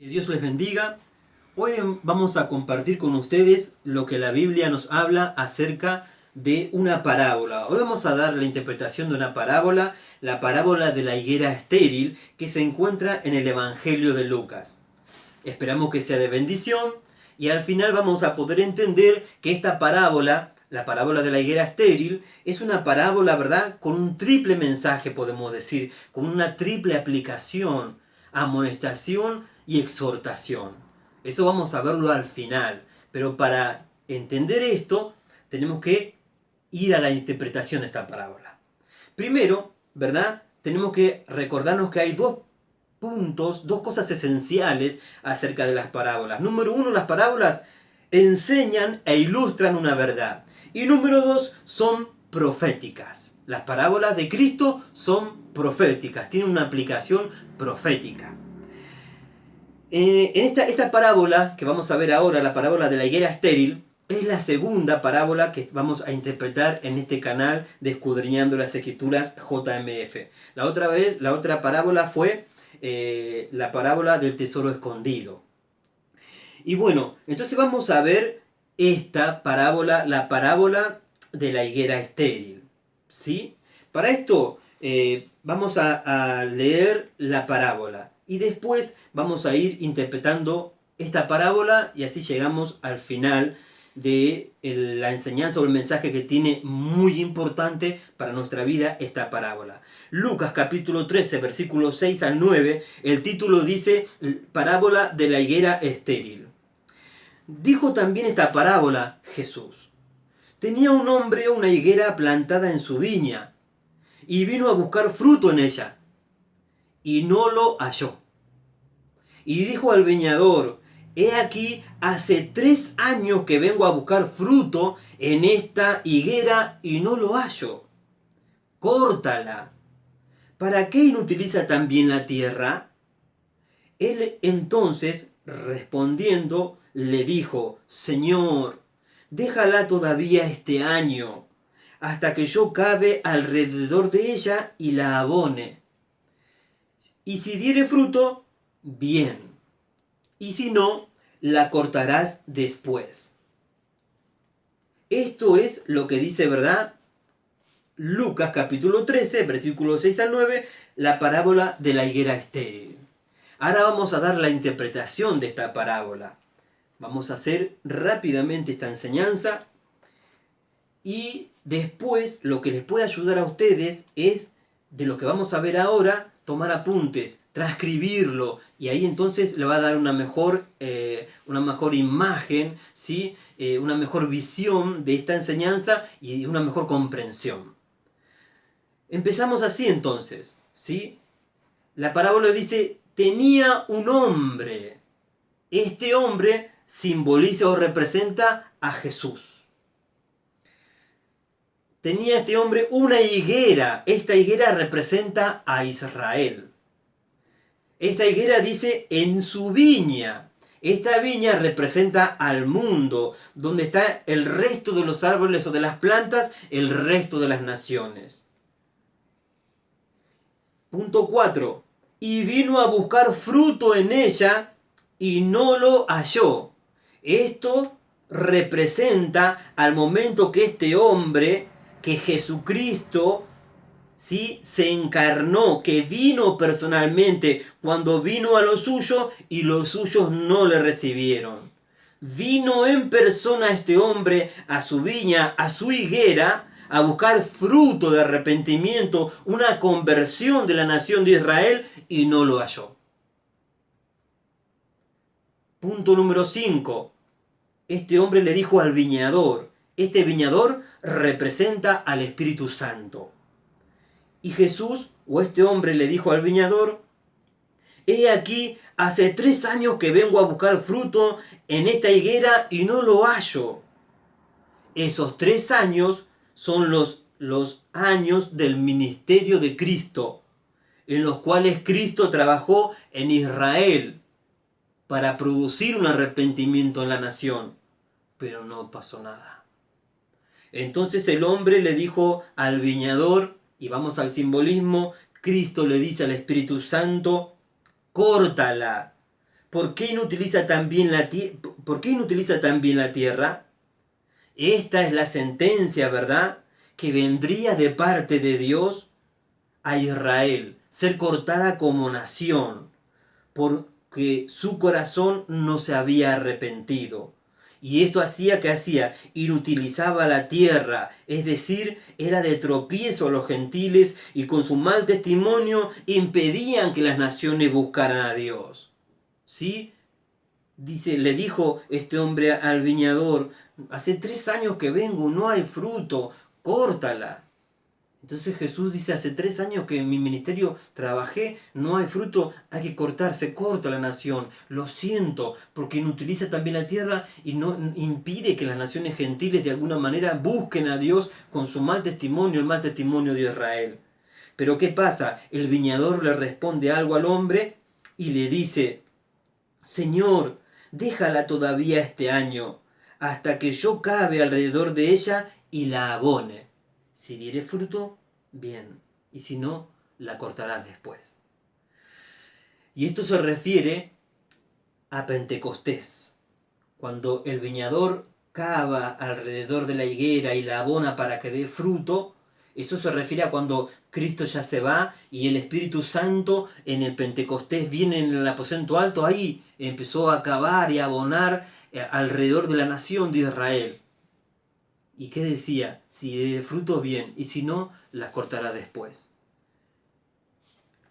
Que Dios les bendiga. Hoy vamos a compartir con ustedes lo que la Biblia nos habla acerca de una parábola. Hoy vamos a dar la interpretación de una parábola, la parábola de la higuera estéril, que se encuentra en el Evangelio de Lucas. Esperamos que sea de bendición y al final vamos a poder entender que esta parábola, la parábola de la higuera estéril, es una parábola, ¿verdad?, con un triple mensaje, podemos decir, con una triple aplicación, amonestación y exhortación. Eso vamos a verlo al final, pero para entender esto tenemos que ir a la interpretación de esta parábola. Primero, ¿verdad?, tenemos que recordarnos que hay dos puntos, dos cosas esenciales acerca de las parábolas. Número uno, las parábolas enseñan e ilustran una verdad. Y número dos, son proféticas. Las parábolas de Cristo son proféticas, tienen una aplicación profética. En esta parábola que vamos a ver ahora, la parábola de la higuera estéril, es la segunda parábola que vamos a interpretar en este canal de Escudriñando las Escrituras JMF. La otra parábola fue la parábola del tesoro escondido. Y bueno, entonces vamos a ver esta parábola, la parábola de la higuera estéril, ¿sí? Para esto vamos a leer la parábola y después vamos a ir interpretando esta parábola y así llegamos al final de la enseñanza o el mensaje que tiene muy importante para nuestra vida esta parábola. Lucas capítulo 13, versículos 6 al 9, el título dice parábola de la higuera estéril. Dijo también esta parábola Jesús. Tenía un hombre una higuera plantada en su viña y vino a buscar fruto en ella y no lo halló. Y dijo al viñador: he aquí, hace 3 años que vengo a buscar fruto en esta higuera y no lo hallo. Córtala. ¿Para qué inutiliza también la tierra? Él entonces, respondiendo, le dijo: Señor, déjala todavía este año, hasta que yo cave alrededor de ella y la abone. Y si diere fruto, bien, y si no, la cortarás después. Esto es lo que dice, ¿verdad?, Lucas capítulo 13, versículos 6 al 9, la parábola de la higuera estéril. Ahora vamos a dar la interpretación de esta parábola. Vamos a hacer rápidamente esta enseñanza y después lo que les puede ayudar a ustedes es, de lo que vamos a ver ahora, tomar apuntes, transcribirlo, y ahí entonces le va a dar una mejor imagen, ¿sí? Una mejor visión de esta enseñanza y una mejor comprensión. Empezamos así entonces, ¿sí? La parábola dice: tenía un hombre. Este hombre simboliza o representa a Jesús. Tenía este hombre una higuera. Esta higuera representa a Israel. Esta higuera dice en su viña. Esta viña representa al mundo, donde está el resto de los árboles o de las plantas, el resto de las naciones. Punto 4. Y vino a buscar fruto en ella y no lo halló. Esto representa al momento que este hombre, que Jesucristo, ¿sí?, se encarnó, que vino personalmente, cuando vino a lo suyo y los suyos no le recibieron. Vino en persona este hombre a su viña, a su higuera, a buscar fruto de arrepentimiento, una conversión de la nación de Israel, y no lo halló. Punto número 5. Este hombre le dijo al viñador. Este viñador representa al Espíritu Santo. Y Jesús, o este hombre, le dijo al viñador: he aquí, hace 3 años que vengo a buscar fruto en esta higuera y no lo hallo. Esos 3 años son los años del ministerio de Cristo, en los cuales Cristo trabajó en Israel para producir un arrepentimiento en la nación, pero no pasó nada. Entonces el hombre le dijo al viñador, y vamos al simbolismo, Cristo le dice al Espíritu Santo: córtala. ¿Por qué inutiliza también la tierra? Esta es la sentencia, ¿verdad?, que vendría de parte de Dios a Israel, ser cortada como nación, porque su corazón no se había arrepentido. Y esto inutilizaba la tierra, es decir, era de tropiezo a los gentiles, y con su mal testimonio impedían que las naciones buscaran a Dios. ¿Sí? Le dijo este hombre al viñador: hace 3 años que vengo, no hay fruto, córtala. Entonces Jesús dice: hace 3 años que en mi ministerio trabajé, no hay fruto, hay que cortar, se corta la nación. Lo siento, porque inutiliza también la tierra y no impide que las naciones gentiles de alguna manera busquen a Dios con su mal testimonio, el mal testimonio de Israel. Pero ¿qué pasa? El viñador le responde algo al hombre y le dice: Señor, déjala todavía este año, hasta que yo cabe alrededor de ella y la abone. Si diere fruto, bien, y si no, la cortarás después. Y esto se refiere a Pentecostés, cuando el viñador cava alrededor de la higuera y la abona para que dé fruto. Eso se refiere a cuando Cristo ya se va y el Espíritu Santo en el Pentecostés viene en el aposento alto. Ahí empezó a cavar y a abonar alrededor de la nación de Israel. ¿Y qué decía? Si dé fruto, bien, y si no, las cortará después.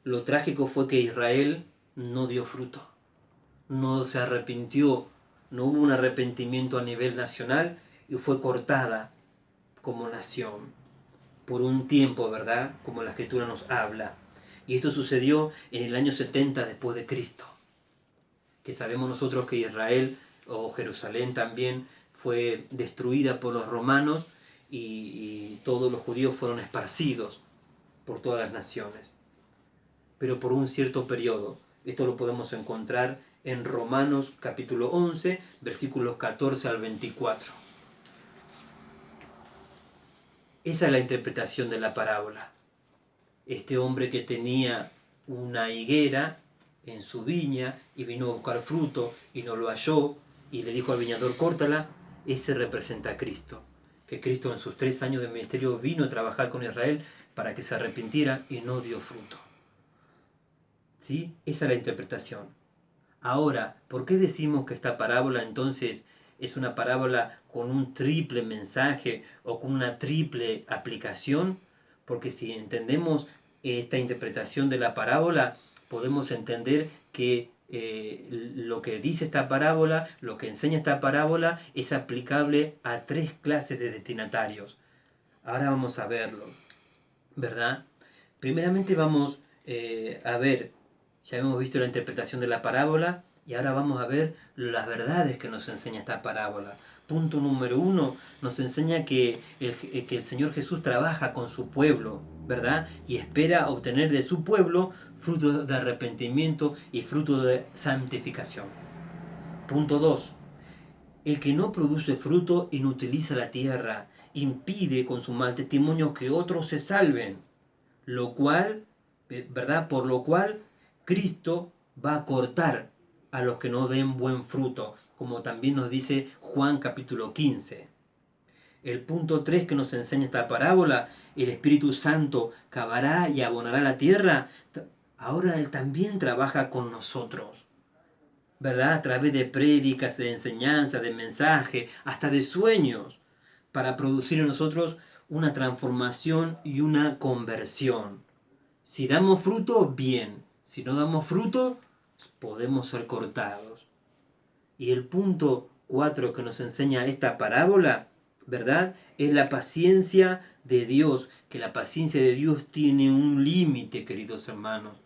Lo trágico fue que Israel no dio fruto, no se arrepintió, no hubo un arrepentimiento a nivel nacional y fue cortada como nación por un tiempo, ¿verdad?, como la Escritura nos habla. Y esto sucedió en el año 70 después de Cristo, que sabemos nosotros que Israel, o Jerusalén también, fue destruida por los romanos y todos los judíos fueron esparcidos por todas las naciones. Pero por un cierto periodo. Esto lo podemos encontrar en Romanos capítulo 11, versículos 14 al 24. Esa es la interpretación de la parábola. Este hombre que tenía una higuera en su viña y vino a buscar fruto y no lo halló y le dijo al viñador: córtala. Ese representa a Cristo, que Cristo en sus 3 años de ministerio vino a trabajar con Israel para que se arrepintiera y no dio fruto. ¿Sí? Esa es la interpretación. Ahora, ¿por qué decimos que esta parábola entonces es una parábola con un triple mensaje o con una triple aplicación? Porque si entendemos esta interpretación de la parábola, podemos entender que lo que dice esta parábola, lo que enseña esta parábola, es aplicable a 3 clases de destinatarios. Ahora vamos a verlo, ¿verdad? Primeramente vamos a ver, ya hemos visto la interpretación de la parábola y ahora vamos a ver las verdades que nos enseña esta parábola. Punto número 1, nos enseña que el Señor Jesús trabaja con su pueblo, ¿verdad? Y espera obtener de su pueblo fruto de arrepentimiento y fruto de santificación. Punto 2, el que no produce fruto inutiliza la tierra, impide con su mal testimonio que otros se salven, lo cual, ¿verdad? Por lo cual Cristo va a cortar a los que no den buen fruto, como también nos dice Juan capítulo 15. El punto 3 que nos enseña esta parábola: el Espíritu Santo cavará y abonará la tierra. Ahora Él también trabaja con nosotros, ¿verdad? A través de prédicas, de enseñanzas, de mensajes, hasta de sueños, para producir en nosotros una transformación y una conversión. Si damos fruto, bien. Si no damos fruto, podemos ser cortados. Y el punto 4 que nos enseña esta parábola, ¿verdad?, es la paciencia de Dios, que la paciencia de Dios tiene un límite, queridos hermanos.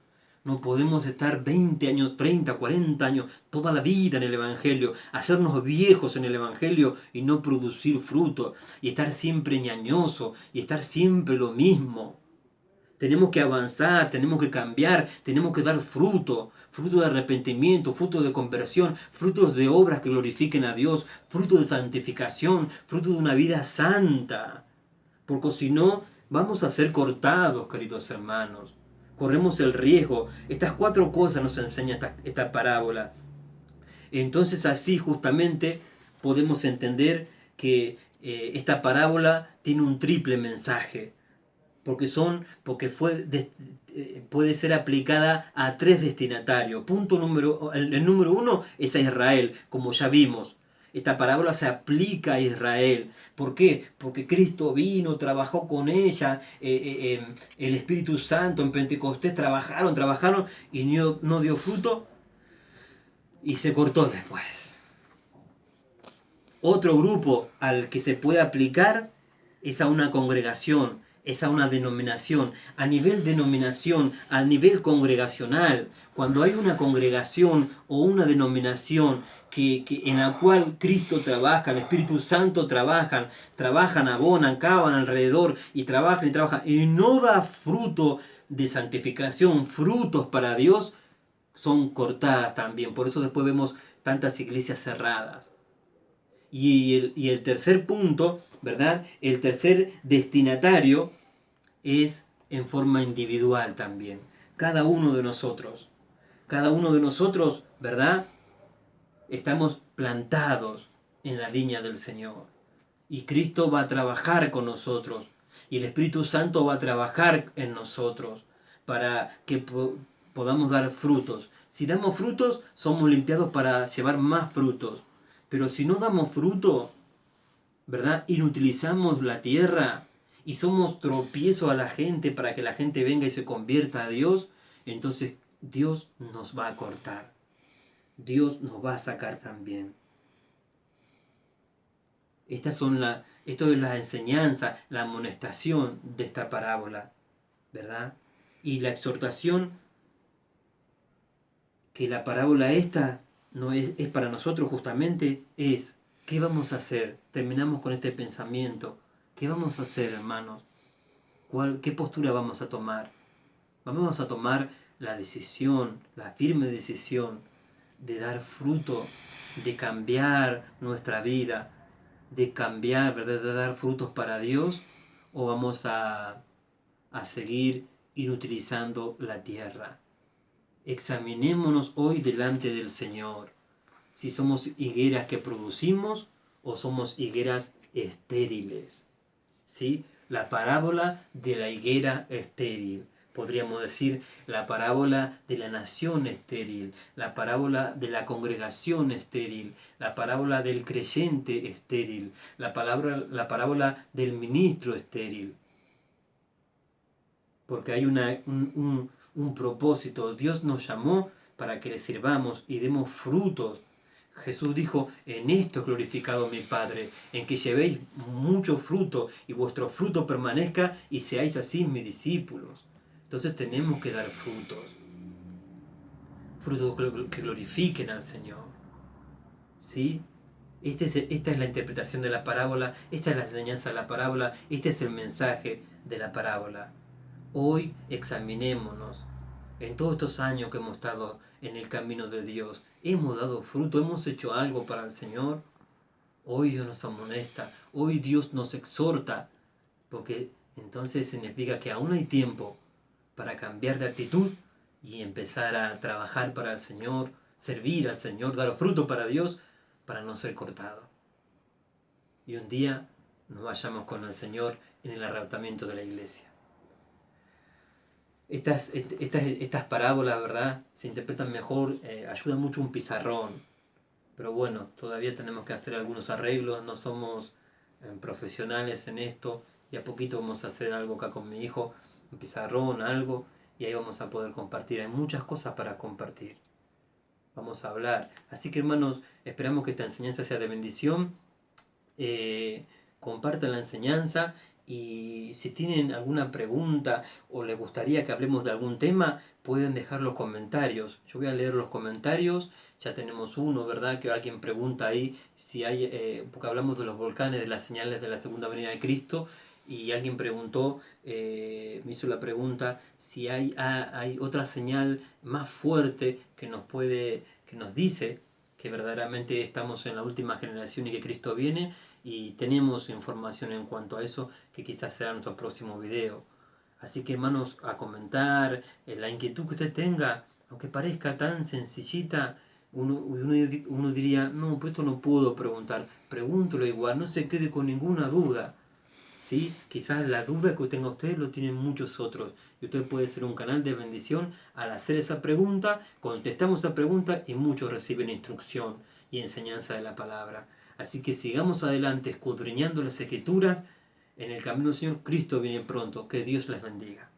No podemos estar 20 años, 30, 40 años, toda la vida en el Evangelio, hacernos viejos en el Evangelio y no producir fruto, y estar siempre ñañoso, y estar siempre lo mismo. Tenemos que avanzar, tenemos que cambiar, tenemos que dar fruto, fruto de arrepentimiento, fruto de conversión, frutos de obras que glorifiquen a Dios, fruto de santificación, fruto de una vida santa. Porque si no, vamos a ser cortados, queridos hermanos. Corremos el riesgo. Estas 4 cosas nos enseña esta parábola. Entonces así justamente podemos entender que esta parábola tiene un triple mensaje, porque puede ser aplicada a tres destinatarios. El número uno es a Israel, como ya vimos. Esta parábola se aplica a Israel. ¿Por qué? Porque Cristo vino, trabajó con ella, el Espíritu Santo en Pentecostés trabajaron y no dio fruto y se cortó después. Otro grupo al que se puede aplicar es a una congregación, es a una denominación. A nivel denominación, a nivel congregacional, cuando hay una congregación o una denominación en la cual Cristo trabaja, el Espíritu Santo trabajan, abonan, cavan alrededor y trabajan y no da fruto de santificación, frutos para Dios, son cortadas también. Por eso después vemos tantas iglesias cerradas. Y el tercer punto, ¿verdad? El tercer destinatario es en forma individual también. Cada uno de nosotros, ¿verdad? Estamos plantados en la viña del Señor. Y Cristo va a trabajar con nosotros. Y el Espíritu Santo va a trabajar en nosotros para que podamos dar frutos. Si damos frutos, somos limpiados para llevar más frutos. Pero si no damos fruto, ¿verdad? Inutilizamos la tierra y somos tropiezo a la gente para que la gente venga y se convierta a Dios, entonces Dios nos va a cortar. Dios nos va a sacar también. Esto es la enseñanza, la amonestación de esta parábola, ¿verdad? Y la exhortación que la parábola esta no es para nosotros justamente es: ¿qué vamos a hacer? Terminamos con este pensamiento. ¿Qué vamos a hacer, hermanos? ¿Qué postura vamos a tomar? Vamos a tomar la decisión, la firme decisión de dar fruto, de cambiar nuestra vida, de cambiar, ¿verdad? De dar frutos para Dios, o vamos a seguir inutilizando la tierra. Examinémonos hoy delante del Señor, si somos higueras que producimos o somos higueras estériles. ¿Sí? La parábola de la higuera estéril. Podríamos decir la parábola de la nación estéril, la parábola de la congregación estéril, la parábola del creyente estéril, la parábola del ministro estéril. Porque hay un propósito. Dios nos llamó para que le sirvamos y demos frutos. Jesús dijo: en esto es glorificado mi Padre, en que llevéis mucho fruto y vuestro fruto permanezca y seáis así mis discípulos. Entonces tenemos que dar frutos. Frutos que glorifiquen al Señor. ¿Sí? Esta es la interpretación de la parábola, esta es la enseñanza de la parábola, este es el mensaje de la parábola. Hoy examinémonos. En todos estos años que hemos estado en el camino de Dios, ¿hemos dado fruto? ¿Hemos hecho algo para el Señor? Hoy Dios nos amonesta, hoy Dios nos exhorta, porque entonces significa que aún hay tiempo para cambiar de actitud y empezar a trabajar para el Señor, servir al Señor, dar fruto para Dios, para no ser cortado. Y un día nos vayamos con el Señor en el arrebatamiento de la iglesia. Estas parábolas, ¿verdad?, se interpretan mejor, ayuda mucho un pizarrón, pero bueno, todavía tenemos que hacer algunos arreglos, no somos profesionales en esto, y a poquito vamos a hacer algo acá con mi hijo, un pizarrón, algo, y ahí vamos a poder compartir. Hay muchas cosas para compartir, vamos a hablar. Así que, hermanos, esperamos que esta enseñanza sea de bendición. Compartan la enseñanza. Y si tienen alguna pregunta o les gustaría que hablemos de algún tema, pueden dejar los comentarios. Yo voy a leer los comentarios. Ya tenemos uno, ¿verdad? Que alguien pregunta ahí si hay, porque hablamos de los volcanes, de las señales de la segunda venida de Cristo, y alguien preguntó, me hizo la pregunta si hay otra señal más fuerte que nos dice que verdaderamente estamos en la última generación y que Cristo viene. Y tenemos información en cuanto a eso, que quizás será nuestro próximo video. Así que, hermanos, a comentar la inquietud que usted tenga, aunque parezca tan sencillita, Uno diría, no, pues esto no puedo preguntar. Pregúntelo igual, no se quede con ninguna duda. ¿Sí? Quizás la duda que tenga usted lo tienen muchos otros. Y usted puede ser un canal de bendición al hacer esa pregunta, contestamos esa pregunta y muchos reciben instrucción y enseñanza de la palabra. Así que sigamos adelante escudriñando las escrituras. En el camino del Señor, Cristo viene pronto. Que Dios les bendiga.